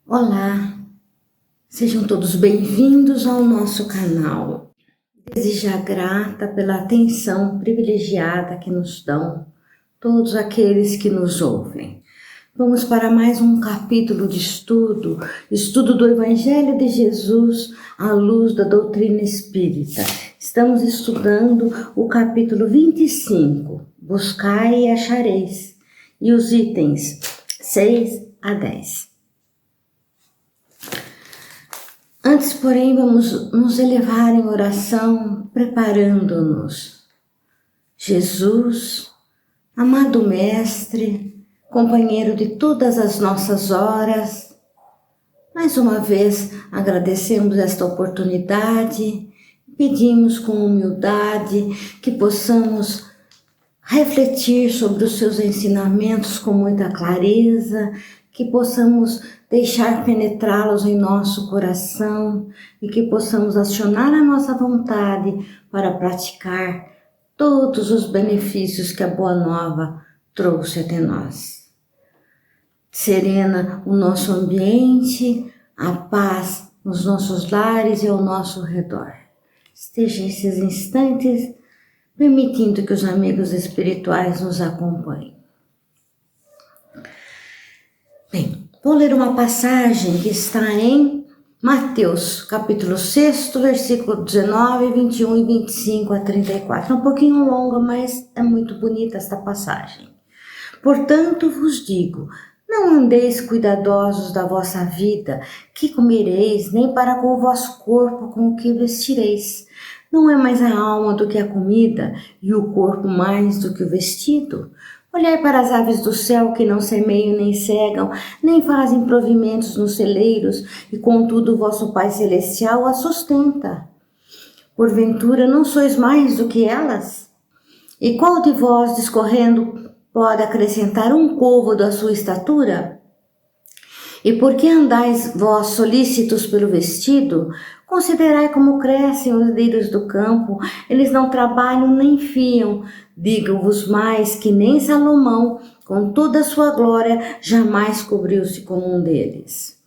Olá, sejam todos bem-vindos ao nosso canal. Desde já grata pela atenção privilegiada que nos dão todos aqueles que nos ouvem. Vamos para mais um capítulo de estudo do Evangelho de Jesus à luz da doutrina espírita. Estamos estudando o capítulo 25, Buscai e achareis, e os itens 6 a 10. Antes, porém, vamos nos elevar em oração, preparando-nos. Jesus, amado Mestre, companheiro de todas as nossas horas, mais uma vez agradecemos esta oportunidade, pedimos com humildade que possamos refletir sobre os seus ensinamentos com muita clareza, que possamos deixar penetrá-los em nosso coração e que possamos acionar a nossa vontade para praticar todos os benefícios que a Boa Nova trouxe até nós. Serena o nosso ambiente, a paz nos nossos lares e ao nosso redor. Esteja esses instantes permitindo que os amigos espirituais nos acompanhem. Bem, vou ler uma passagem que está em Mateus, capítulo 6, versículo 19, 21 e 25 a 34. É um pouquinho longa, mas é muito bonita esta passagem. Portanto vos digo, não andeis cuidadosos da vossa vida, que comereis, nem para com o vosso corpo com o que vestireis. Não é mais a alma do que a comida, e o corpo mais do que o vestido? Olhai para as aves do céu, que não semeiam nem cegam, nem fazem provimentos nos celeiros, e contudo o vosso Pai Celestial as sustenta. Porventura não sois mais do que elas? E qual de vós, discorrendo, pode acrescentar um côvado à sua estatura? E por que andais vós solícitos pelo vestido? Considerai como crescem os lírios do campo, eles não trabalham nem fiam. Digo-vos mais que nem Salomão, com toda a sua glória, jamais cobriu-se como um deles.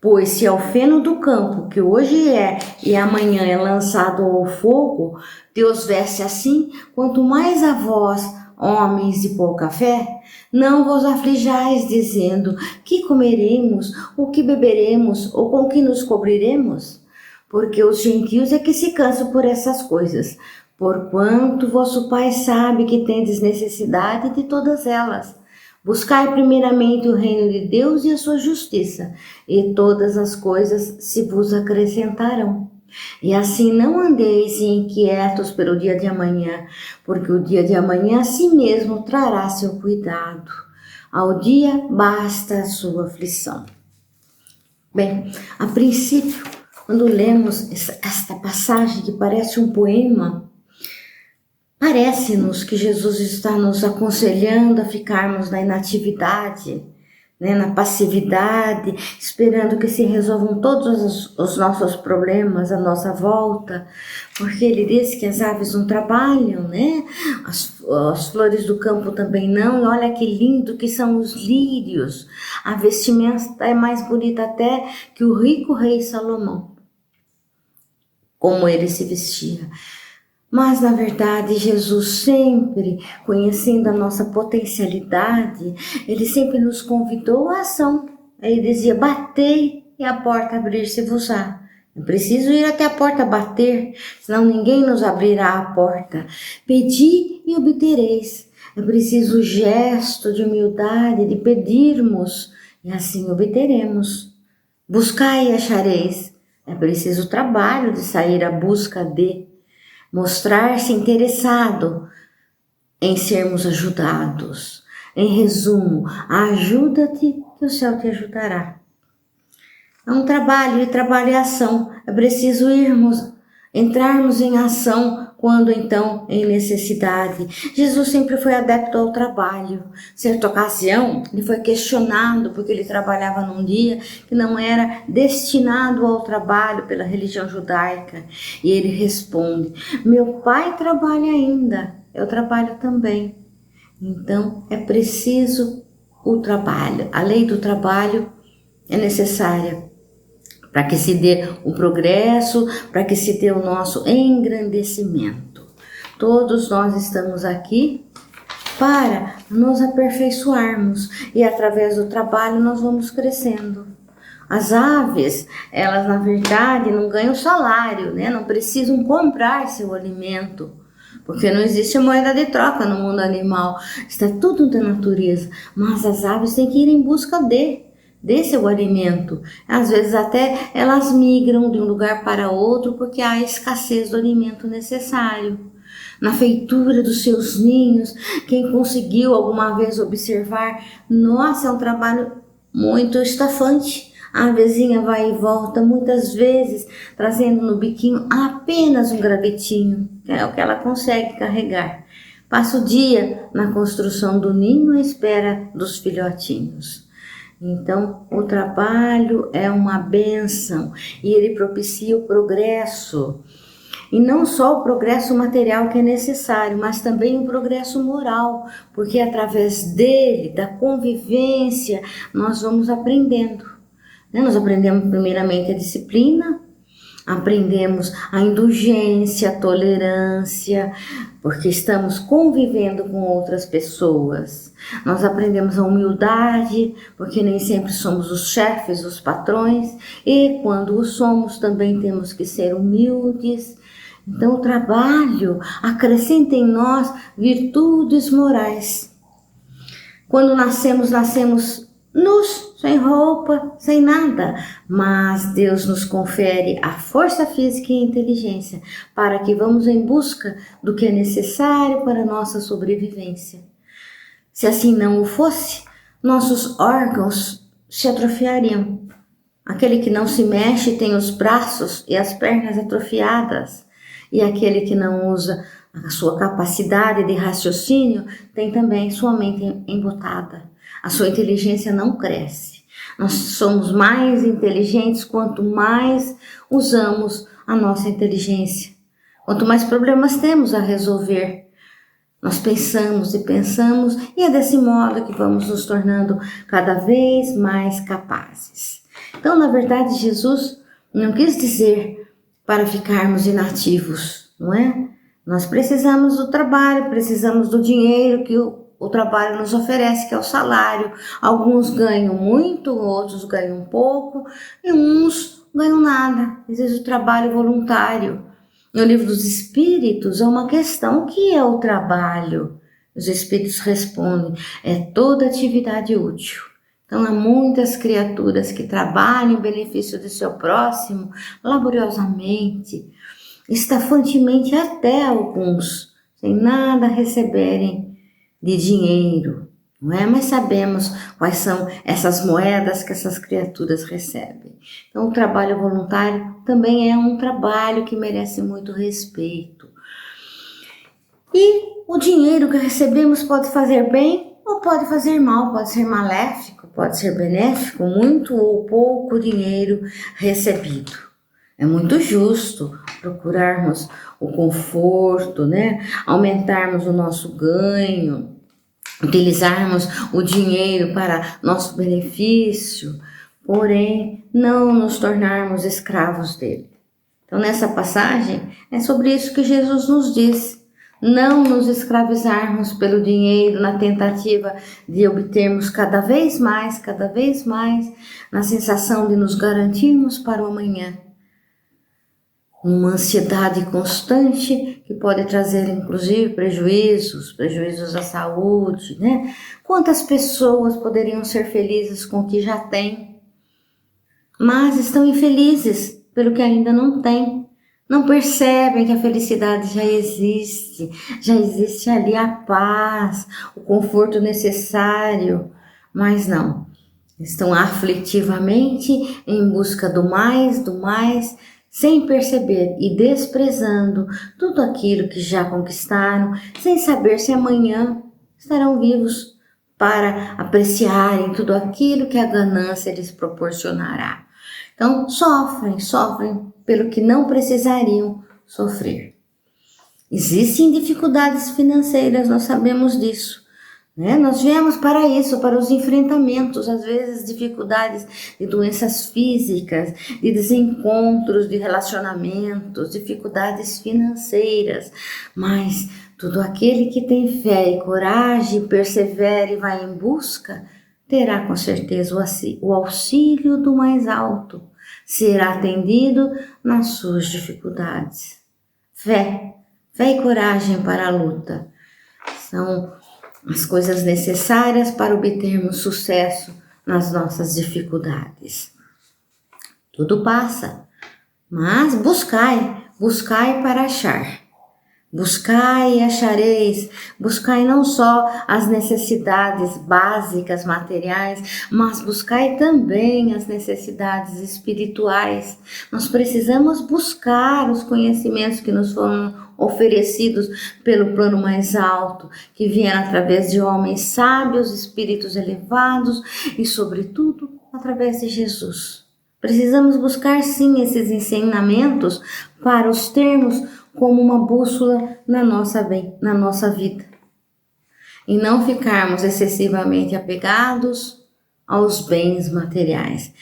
Pois se ao feno do campo, que hoje é e amanhã é lançado ao fogo, Deus veste assim, quanto mais a vós, homens de pouca fé, não vos aflijais, dizendo, que comeremos, ou que beberemos, ou com que nos cobriremos? Porque os gentios é que se cansam por essas coisas, porquanto vosso Pai sabe que tendes necessidade de todas elas. Buscai primeiramente o reino de Deus e a sua justiça, e todas as coisas se vos acrescentarão. E assim não andeis inquietos pelo dia de amanhã, porque o dia de amanhã a si mesmo trará seu cuidado. Ao dia basta a sua aflição. Bem, a princípio, quando lemos esta passagem que parece um poema, parece-nos que Jesus está nos aconselhando a ficarmos na inatividade, na passividade, esperando que se resolvam todos os nossos problemas à nossa volta, porque ele diz que as aves não trabalham, as flores do campo também não, e olha que lindo que são os lírios, a vestimenta é mais bonita até que o rico rei Salomão, como ele se vestia. Mas, na verdade, Jesus sempre, conhecendo a nossa potencialidade, ele sempre nos convidou à ação. Ele dizia, batei e a porta abrir-se-vos-á. É preciso ir até a porta bater, senão ninguém nos abrirá a porta. Pedi e obtereis. É preciso o gesto de humildade, de pedirmos, e assim obteremos. Buscai e achareis. É preciso o trabalho de sair à busca de mostrar-se interessado em sermos ajudados. Em resumo, ajuda-te que o céu te ajudará. É um trabalho, e trabalho é ação. É preciso entrarmos em ação quando então em necessidade. Jesus sempre foi adepto ao trabalho. Certa ocasião, ele foi questionado porque ele trabalhava num dia que não era destinado ao trabalho pela religião judaica. E ele responde, meu pai trabalha ainda, eu trabalho também. Então é preciso o trabalho, a lei do trabalho é necessária para que se dê o progresso, para que se dê o nosso engrandecimento. Todos nós estamos aqui para nos aperfeiçoarmos e através do trabalho nós vamos crescendo. As aves, elas na verdade não ganham salário, né? Não precisam comprar seu alimento, porque não existe moeda de troca no mundo animal, está tudo da natureza, mas as aves têm que ir em busca de seu alimento. Às vezes até elas migram de um lugar para outro porque há escassez do alimento necessário. Na feitura dos seus ninhos, quem conseguiu alguma vez observar, nossa, é um trabalho muito estafante. A avezinha vai e volta muitas vezes, trazendo no biquinho apenas um gravetinho, que é o que ela consegue carregar. Passa o dia na construção do ninho à espera dos filhotinhos. Então, o trabalho é uma bênção e ele propicia o progresso. E não só o progresso material que é necessário, mas também o progresso moral, porque através dele, da convivência, nós vamos aprendendo. Nós aprendemos primeiramente a disciplina, aprendemos a indulgência, a tolerância, porque estamos convivendo com outras pessoas. Nós aprendemos a humildade, porque nem sempre somos os chefes, os patrões, e quando o somos também temos que ser humildes. Então o trabalho acrescenta em nós virtudes morais. Quando nascemos nus, sem roupa, sem nada, mas Deus nos confere a força física e a inteligência para que vamos em busca do que é necessário para a nossa sobrevivência. Se assim não o fosse, nossos órgãos se atrofiariam. Aquele que não se mexe tem os braços e as pernas atrofiadas, e aquele que não usa a sua capacidade de raciocínio tem também sua mente embotada. A sua inteligência não cresce. Nós somos mais inteligentes quanto mais usamos a nossa inteligência. Quanto mais problemas temos a resolver, nós pensamos e é desse modo que vamos nos tornando cada vez mais capazes. Então, na verdade, Jesus não quis dizer para ficarmos inativos, não é? Nós precisamos do trabalho, precisamos do dinheiro que o trabalho nos oferece, que é o salário. Alguns ganham muito, outros ganham pouco, e uns ganham nada. Existe o trabalho voluntário. No Livro dos Espíritos, há uma questão: o que é o trabalho? Os Espíritos respondem: é toda atividade útil. Então, há muitas criaturas que trabalham em benefício do seu próximo, laboriosamente, estafantemente, até alguns, sem nada receberem de dinheiro, não é? Mas sabemos quais são essas moedas que essas criaturas recebem. Então, o trabalho voluntário também é um trabalho que merece muito respeito. E o dinheiro que recebemos pode fazer bem ou pode fazer mal, pode ser maléfico, pode ser benéfico, muito ou pouco dinheiro recebido. É muito justo procurarmos o conforto, né? Aumentarmos o nosso ganho, utilizarmos o dinheiro para nosso benefício, porém não nos tornarmos escravos dele. Então, nessa passagem, é sobre isso que Jesus nos diz. Não nos escravizarmos pelo dinheiro na tentativa de obtermos cada vez mais, na sensação de nos garantirmos para o amanhã. Uma ansiedade constante que pode trazer, inclusive, prejuízos à saúde, né? Quantas pessoas poderiam ser felizes com o que já têm, mas estão infelizes pelo que ainda não têm. Não percebem que a felicidade já existe ali a paz, o conforto necessário, mas não. Estão aflitivamente em busca do mais, sem perceber e desprezando tudo aquilo que já conquistaram, sem saber se amanhã estarão vivos para apreciarem tudo aquilo que a ganância lhes proporcionará. Então, sofrem pelo que não precisariam sofrer. Existem dificuldades financeiras, nós sabemos disso, né? Nós viemos para isso, para os enfrentamentos, às vezes dificuldades de doenças físicas, de desencontros de relacionamentos, dificuldades financeiras, mas todo aquele que tem fé e coragem, persevera e vai em busca, terá com certeza o auxílio do mais alto, será atendido nas suas dificuldades. Fé e coragem para a luta são as coisas necessárias para obtermos sucesso nas nossas dificuldades. Tudo passa, mas buscai para achar. Buscai e achareis, buscai não só as necessidades básicas, materiais, mas buscai também as necessidades espirituais. Nós precisamos buscar os conhecimentos que nos foram oferecidos pelo plano mais alto, que vieram através de homens sábios, espíritos elevados e, sobretudo, através de Jesus. Precisamos buscar sim esses ensinamentos para os termos como uma bússola na nossa vida. E não ficarmos excessivamente apegados aos bens materiais.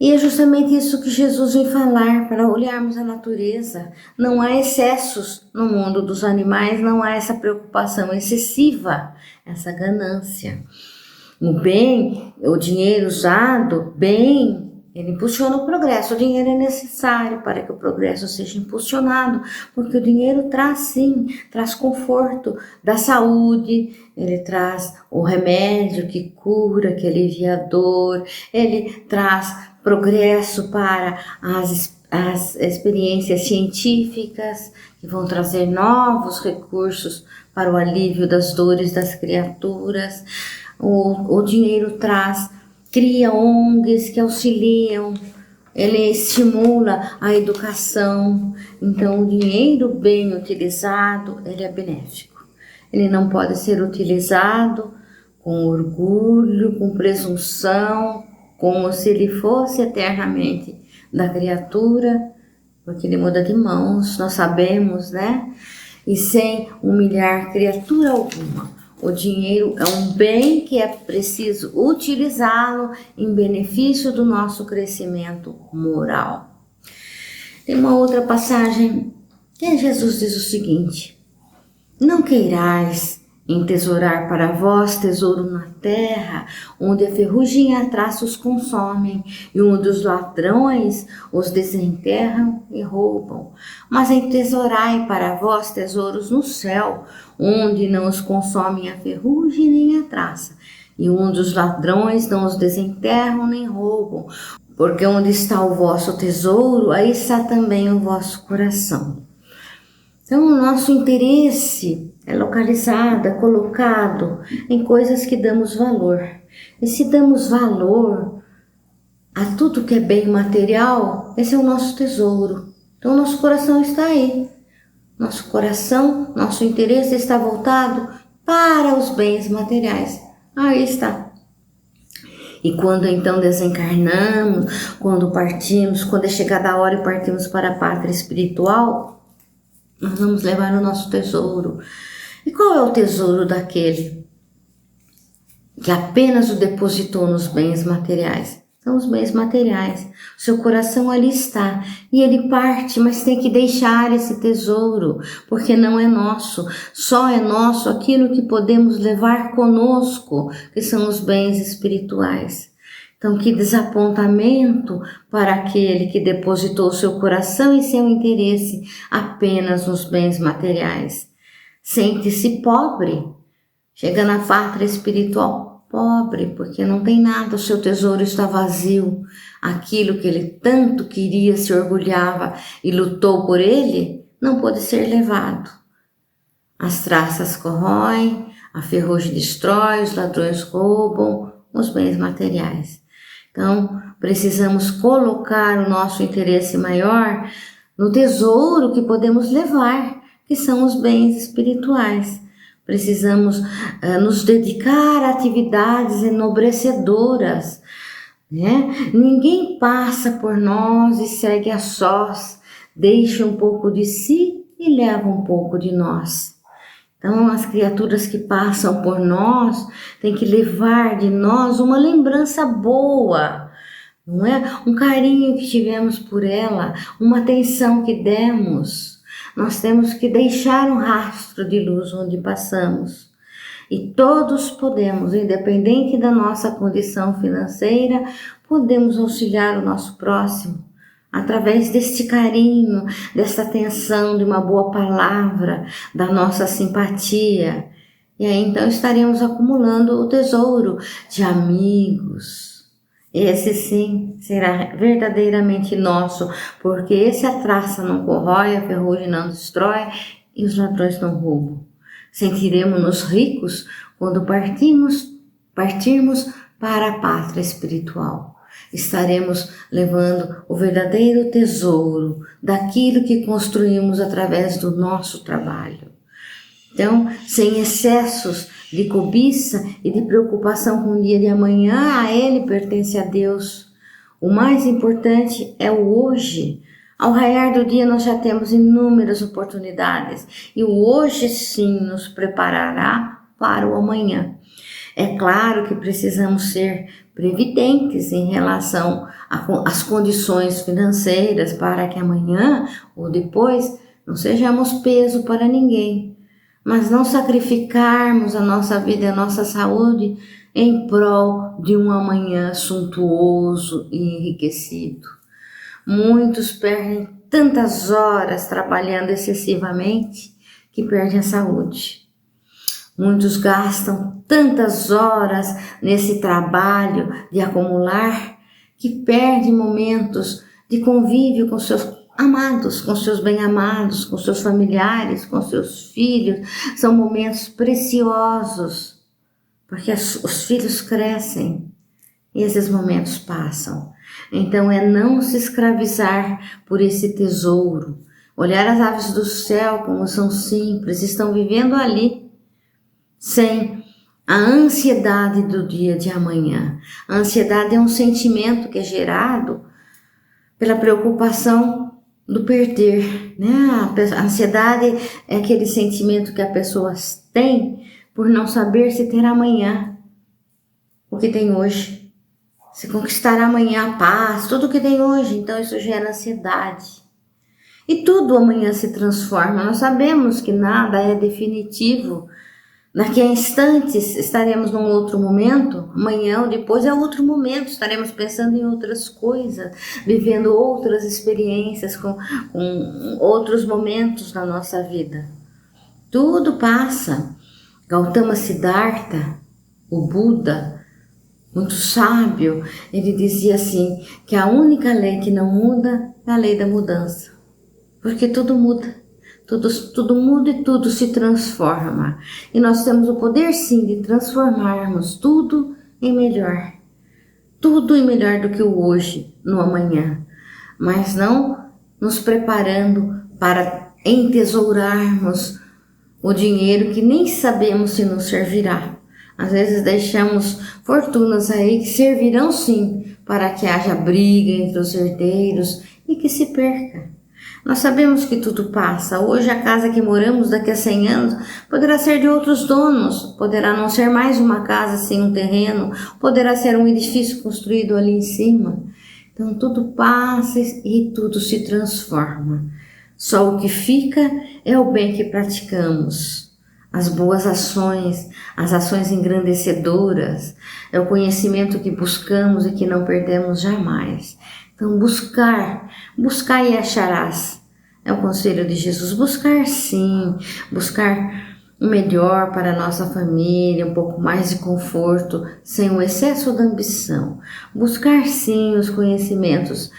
E é justamente isso que Jesus vem falar, para olharmos a natureza. Não há excessos no mundo dos animais, não há essa preocupação excessiva, essa ganância. O bem, o dinheiro usado bem, ele impulsiona o progresso. O dinheiro é necessário para que o progresso seja impulsionado, porque o dinheiro traz sim, traz conforto da saúde, ele traz o remédio que cura, que alivia a dor, ele traz progresso para as experiências científicas, que vão trazer novos recursos para o alívio das dores das criaturas. O dinheiro cria ONGs que auxiliam, ele estimula a educação. Então, o dinheiro bem utilizado, ele é benéfico. Ele não pode ser utilizado com orgulho, com presunção, como se ele fosse eternamente da criatura, porque ele muda de mãos, nós sabemos, né? E sem humilhar criatura alguma. O dinheiro é um bem que é preciso utilizá-lo em benefício do nosso crescimento moral. Tem uma outra passagem que Jesus diz o seguinte: não queirais entesourar para vós tesouro na terra, onde a ferrugem e a traça os consomem, e onde os ladrões os desenterram e roubam. Mas entesourai para vós tesouros no céu, onde não os consomem a ferrugem nem a traça, e onde os ladrões não os desenterram nem roubam. Porque onde está o vosso tesouro, aí está também o vosso coração. Então, o nosso interesse é localizado, é colocado em coisas que damos valor. E se damos valor a tudo que é bem material, esse é o nosso tesouro. Então, nosso coração está aí. Nosso coração, nosso interesse está voltado para os bens materiais. Aí está. E quando então desencarnamos, quando partimos, quando é chegada a hora e partimos para a pátria espiritual, nós vamos levar o nosso tesouro. E qual é o tesouro daquele que apenas o depositou nos bens materiais? São os bens materiais. O seu coração ali está. E ele parte, mas tem que deixar esse tesouro, porque não é nosso. Só é nosso aquilo que podemos levar conosco, que são os bens espirituais. Então, que desapontamento para aquele que depositou seu coração e seu interesse apenas nos bens materiais. Sente-se pobre, chega na pátria espiritual pobre, porque não tem nada, o seu tesouro está vazio. Aquilo que ele tanto queria, se orgulhava e lutou por ele, não pôde ser levado. As traças corroem, a ferrugem destrói, os ladrões roubam os bens materiais. Então, precisamos colocar o nosso interesse maior no tesouro que podemos levar, que são os bens espirituais. Precisamos nos dedicar a atividades enobrecedoras, né? Ninguém passa por nós e segue a sós, deixa um pouco de si e leva um pouco de nós. Então, as criaturas que passam por nós têm que levar de nós uma lembrança boa, não é? Um carinho que tivemos por ela, uma atenção que demos. Nós temos que deixar um rastro de luz onde passamos. E todos podemos, independente da nossa condição financeira, podemos auxiliar o nosso próximo através deste carinho, desta atenção, de uma boa palavra, da nossa simpatia. E aí então estaremos acumulando o tesouro de amigos. Esse sim será verdadeiramente nosso, porque esse a traça não corrói, a ferrugem não destrói e os ladrões não roubam. Sentiremos-nos ricos quando partirmos para a pátria espiritual. Estaremos levando o verdadeiro tesouro daquilo que construímos através do nosso trabalho. Então, sem excessos de cobiça e de preocupação com o dia de amanhã, a ele pertence a Deus. O mais importante é o hoje. Ao raiar do dia nós já temos inúmeras oportunidades e o hoje sim nos preparará para o amanhã. É claro que precisamos ser previdentes em relação às condições financeiras para que amanhã ou depois não sejamos peso para ninguém, mas não sacrificarmos a nossa vida e a nossa saúde em prol de um amanhã suntuoso e enriquecido. Muitos perdem tantas horas trabalhando excessivamente que perdem a saúde. Muitos gastam tantas horas nesse trabalho de acumular que perdem momentos de convívio com seus amados, com seus bem-amados, com seus familiares, com seus filhos. São momentos preciosos, porque os filhos crescem e esses momentos passam. Então é não se escravizar por esse tesouro. Olhar as aves do céu como são simples, estão vivendo ali, sem a ansiedade do dia de amanhã. A ansiedade é um sentimento que é gerado pela preocupação do perder, né? A ansiedade é aquele sentimento que a pessoa tem por não saber se terá amanhã o que tem hoje. Se conquistará amanhã a paz, tudo o que tem hoje. Então isso gera ansiedade. E tudo amanhã se transforma. Nós sabemos que nada é definitivo. Daqui a instantes estaremos num outro momento, amanhã ou depois é outro momento, estaremos pensando em outras coisas, vivendo outras experiências com outros momentos da nossa vida. Tudo passa. Gautama Siddhartha, o Buda, muito sábio, ele dizia assim, que a única lei que não muda é a lei da mudança, porque tudo muda. Tudo muda e tudo se transforma. E nós temos o poder sim de transformarmos tudo em melhor. Tudo em melhor do que o hoje, no amanhã. Mas não nos preparando para entesourarmos o dinheiro que nem sabemos se nos servirá. Às vezes deixamos fortunas aí que servirão sim para que haja briga entre os herdeiros e que se perca. Nós sabemos que tudo passa. Hoje a casa que moramos daqui a 100 anos poderá ser de outros donos. Poderá não ser mais uma casa sem um terreno. Poderá ser um edifício construído ali em cima. Então tudo passa e tudo se transforma. Só o que fica é o bem que praticamos. As boas ações, as ações engrandecedoras. É o conhecimento que buscamos e que não perdemos jamais. Então buscar e acharás. É o conselho de Jesus. Buscar sim, buscar o melhor para a nossa família, um pouco mais de conforto, sem o excesso da ambição. Buscar sim os conhecimentos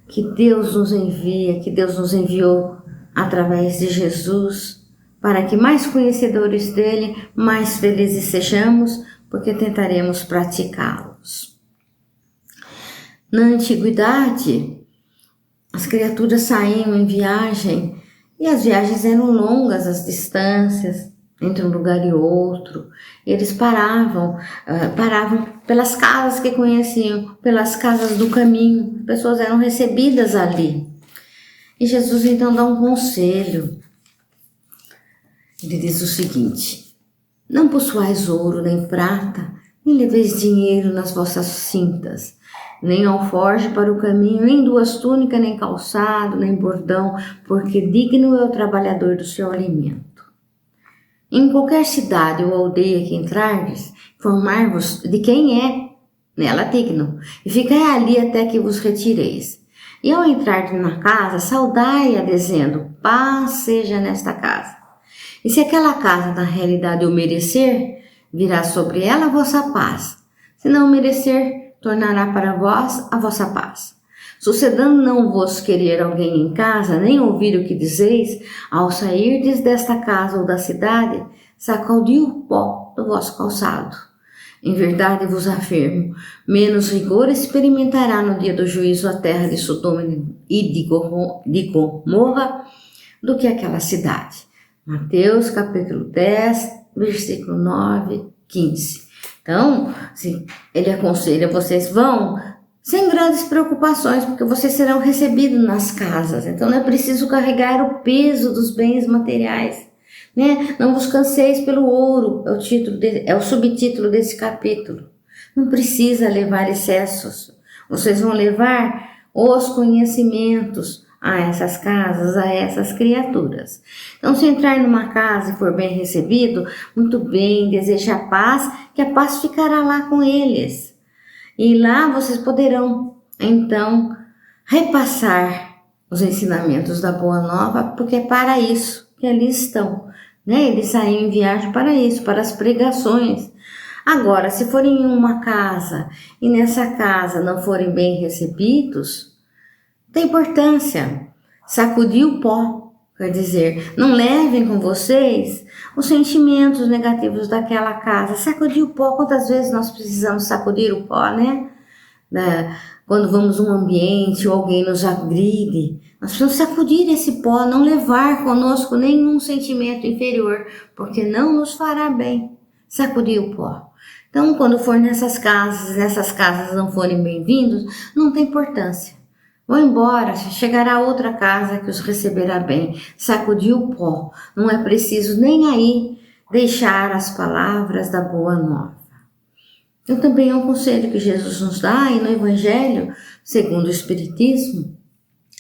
que Deus nos envia, que Deus nos enviou através de Jesus, para que mais conhecedores dele, mais felizes sejamos, porque tentaremos praticá-los. Na antiguidade, as criaturas saíam em viagem e as viagens eram longas, as distâncias entre um lugar e outro. Eles paravam pelas casas que conheciam, pelas casas do caminho. As pessoas eram recebidas ali. E Jesus então dá um conselho. Ele diz o seguinte: não possuais ouro nem prata, nem leveis dinheiro nas vossas cintas, nem alforje para o caminho, nem duas túnicas, nem calçado, nem bordão, porque digno é o trabalhador do seu alimento. Em qualquer cidade ou aldeia que entrardes, informar-vos de quem é nela digno, e ficai ali até que vos retireis. E ao entrar na casa, saudai-a, dizendo: paz seja nesta casa. E se aquela casa na realidade o merecer, virá sobre ela a vossa paz. Se não merecer, tornará para vós a vossa paz. Sucedendo não vos querer alguém em casa, nem ouvir o que dizeis, ao sairdes desta casa ou da cidade, sacudi o pó do vosso calçado. Em verdade vos afirmo, menos rigor experimentará no dia do juízo a terra de Sodoma e de Gomorra do que aquela cidade. Mateus capítulo 10, versículo 9, 15. Então, ele aconselha, vocês vão sem grandes preocupações, porque vocês serão recebidos nas casas. Então não é preciso carregar o peso dos bens materiais, né? Não vos canseis pelo ouro, é o subtítulo desse capítulo. Não precisa levar excessos. Vocês vão levar os conhecimentos a essas casas, a essas criaturas. Então, se entrar numa casa e for bem recebido, muito bem, deseja a paz, que a paz ficará lá com eles. E lá vocês poderão, então, repassar os ensinamentos da Boa Nova, porque é para isso que ali estão, né? Eles saem em viagem para isso, para as pregações. Agora, se forem em uma casa e nessa casa não forem bem recebidos, tem importância. Sacudir o pó, quer dizer, não levem com vocês os sentimentos negativos daquela casa. Sacudir o pó, quantas vezes nós precisamos sacudir o pó, né? Quando vamos num ambiente ou alguém nos agride, nós precisamos sacudir esse pó, não levar conosco nenhum sentimento inferior, porque não nos fará bem. Sacudir o pó. Então, quando for nessas casas não forem bem-vindos, não tem importância. Vão embora, chegará outra casa que os receberá bem. Sacudir o pó. Não é preciso nem aí deixar as palavras da Boa Nova. Então também é um conselho que Jesus nos dá, e no Evangelho, segundo o Espiritismo,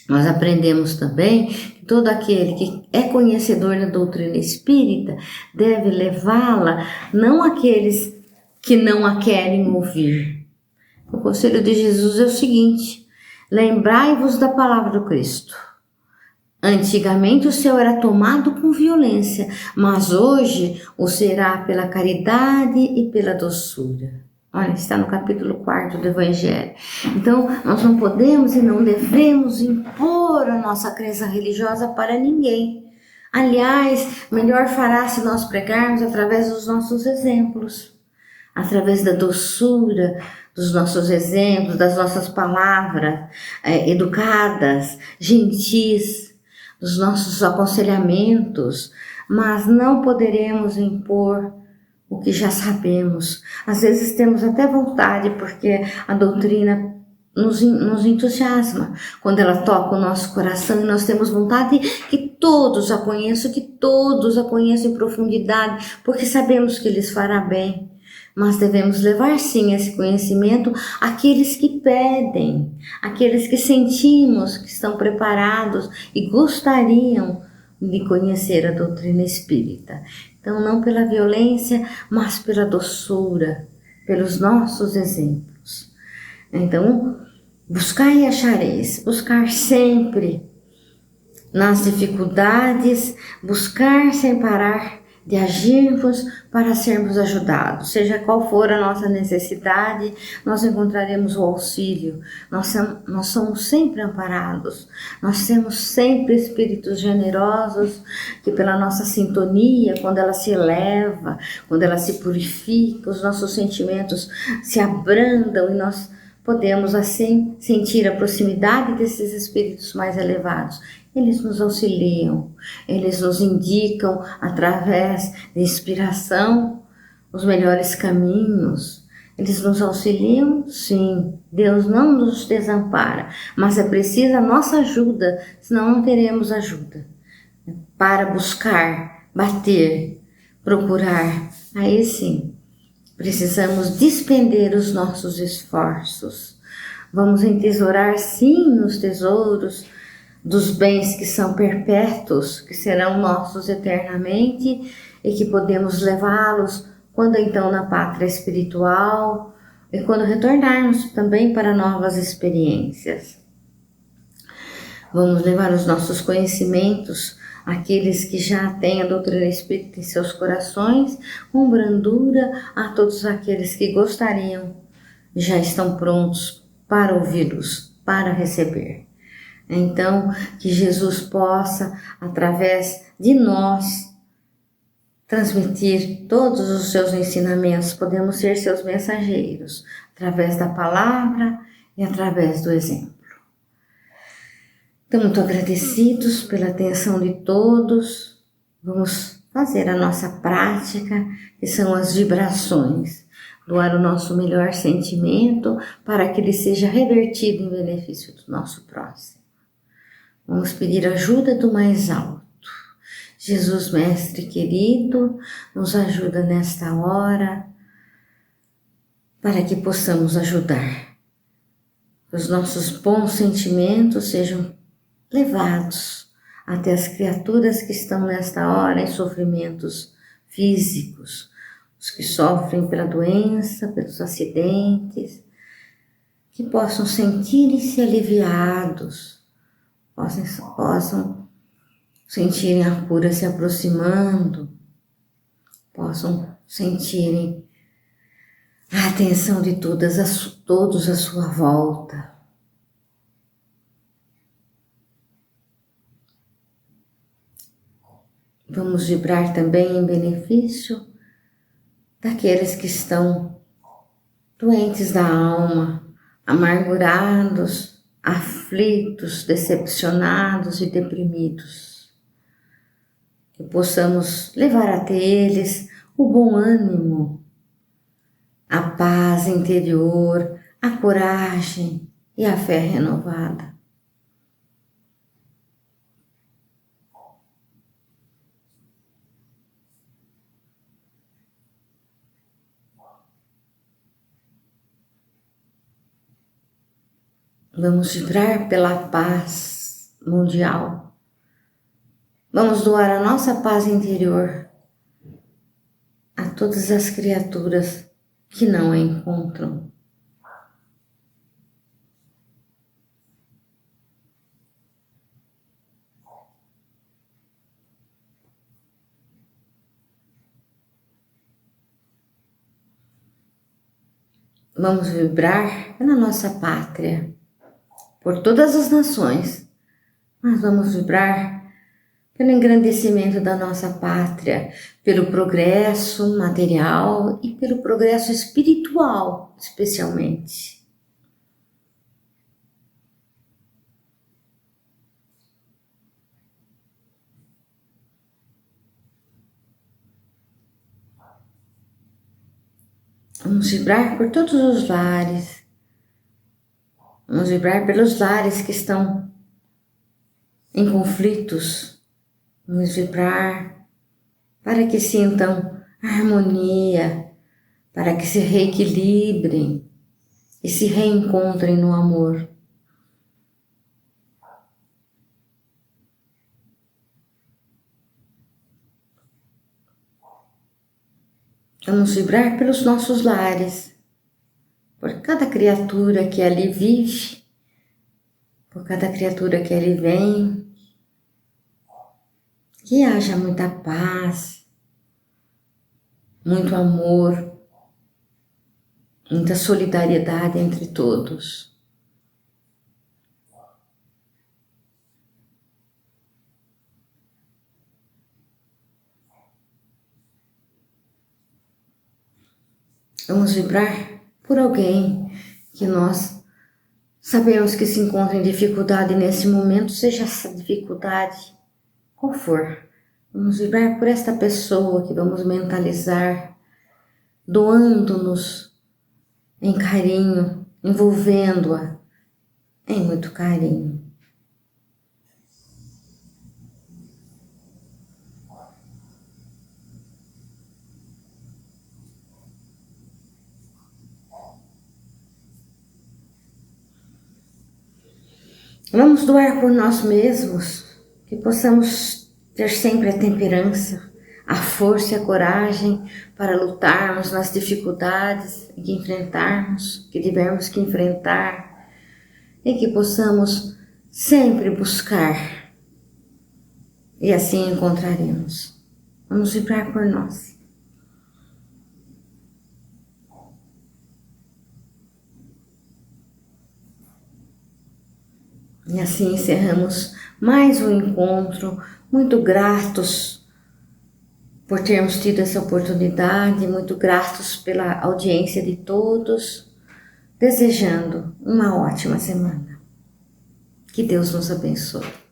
nós aprendemos também que todo aquele que é conhecedor da doutrina espírita deve levá-la, não aqueles que não a querem ouvir. O conselho de Jesus é o seguinte: lembrai-vos da palavra do Cristo. Antigamente o céu era tomado com violência, mas hoje o será pela caridade e pela doçura. Olha, está no capítulo 4 do Evangelho. Então, nós não podemos e não devemos impor a nossa crença religiosa para ninguém. Aliás, melhor fará se nós pregarmos através dos nossos exemplos, através da doçura dos nossos exemplos, das nossas palavras educadas, gentis, dos nossos aconselhamentos, mas não poderemos impor o que já sabemos. Às vezes temos até vontade, porque a doutrina nos entusiasma, quando ela toca o nosso coração, e nós temos vontade que todos a conheçam, em profundidade, porque sabemos que lhes fará bem. Mas devemos levar sim esse conhecimento àqueles que pedem, àqueles que sentimos que estão preparados e gostariam de conhecer a doutrina espírita. Então, não pela violência, mas pela doçura, pelos nossos exemplos. Então, buscar e achareis, buscar sempre nas dificuldades, buscar sem parar de agirmos para sermos ajudados. Seja qual for a nossa necessidade, nós encontraremos o auxílio. Nós somos sempre amparados. Nós temos sempre espíritos generosos que, pela nossa sintonia, quando ela se eleva, quando ela se purifica, os nossos sentimentos se abrandam e nós podemos assim sentir a proximidade desses espíritos mais elevados. Eles nos auxiliam, eles nos indicam através de inspiração os melhores caminhos. Eles nos auxiliam, sim. Deus não nos desampara, mas é preciso a nossa ajuda, senão não teremos ajuda para buscar bater, procurar, aí sim, precisamos despender os nossos esforços. Vamos entesourar sim nos tesouros dos bens que são perpétuos, que serão nossos eternamente e que podemos levá-los quando então na pátria espiritual e quando retornarmos também para novas experiências. Vamos levar os nossos conhecimentos, aqueles que já têm a doutrina espírita em seus corações, com brandura a todos aqueles que gostariam, já estão prontos para ouvi-los, para receber. Então, que Jesus possa, através de nós, transmitir todos os seus ensinamentos. Podemos ser seus mensageiros, através da palavra e através do exemplo. Então, muito agradecidos pela atenção de todos. Vamos fazer a nossa prática, que são as vibrações. Doar o nosso melhor sentimento para que ele seja revertido em benefício do nosso próximo. Vamos pedir ajuda do mais alto. Jesus, Mestre querido, nos ajuda nesta hora para que possamos ajudar. Que os nossos bons sentimentos sejam levados até as criaturas que estão nesta hora em sofrimentos físicos, os que sofrem pela doença, pelos acidentes, que possam sentir-se aliviados, possam sentirem a cura se aproximando, possam sentirem a atenção de todos à sua volta. Vamos vibrar também em benefício daqueles que estão doentes da alma, amargurados, aflitos, decepcionados e deprimidos. Que possamos levar até eles o bom ânimo, a paz interior, a coragem e a fé renovada. Vamos vibrar pela paz mundial. Vamos doar a nossa paz interior a todas as criaturas que não a encontram. Vamos vibrar na nossa pátria, por todas as nações. Nós vamos vibrar pelo engrandecimento da nossa pátria, pelo progresso material e pelo progresso espiritual, especialmente. Vamos vibrar por todos os lares. Vamos vibrar pelos lares que estão em conflitos. Vamos vibrar para que sintam harmonia, para que se reequilibrem e se reencontrem no amor. Vamos vibrar pelos nossos lares, por cada criatura que ali vive, por cada criatura que ali vem, que haja muita paz, muito amor, muita solidariedade entre todos. Vamos vibrar por alguém que nós sabemos que se encontra em dificuldade nesse momento, seja essa dificuldade qual for. Vamos vibrar por esta pessoa que vamos mentalizar, doando-nos em carinho, envolvendo-a em muito carinho. Vamos doar por nós mesmos, que possamos ter sempre a temperança, a força e a coragem para lutarmos nas dificuldades que enfrentarmos, que tivermos que enfrentar, e que possamos sempre buscar, e assim encontraremos. Vamos vibrar por nós. E assim encerramos mais um encontro, muito gratos por termos tido essa oportunidade, muito gratos pela audiência de todos, desejando uma ótima semana. Que Deus nos abençoe.